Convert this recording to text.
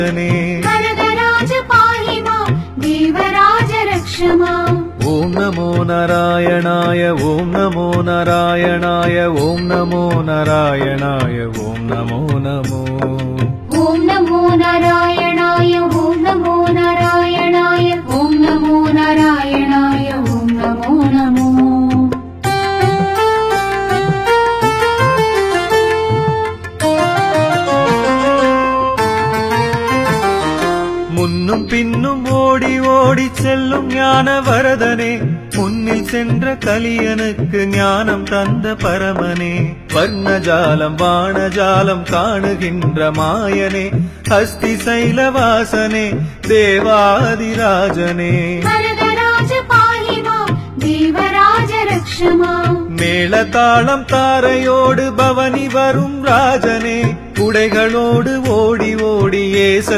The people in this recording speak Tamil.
वरदराज पाहि मां देवराज रक्ष माम्। ओम नमो नारायणाय ओम नमो नारायणाय ओम नमो नारायणाय ओम नमो नमो ओम नमो नारायणाय ओम नमो नारायणाय ओम नमो नारायणाय ओम नमो नमो। முன்னும் பின்னும் ஓடி ஓடி செல்லும் ஞான வரதனே முன்னில் சென்ற கலியனுக்கு ஞானம் தந்த பரமனே வர்ணஜாலம் வானஜாலம் காணுகின்ற மாயனே ஹஸ்தி சைலவாசனே தேவாதிராஜனே वरदराज पाहि मां देवराज रक्ष माम्। மேளதாளம் தாரையோடு பவனி வரும் ராஜனே குடைகளோடு ஓடி ஓடி ஏசல்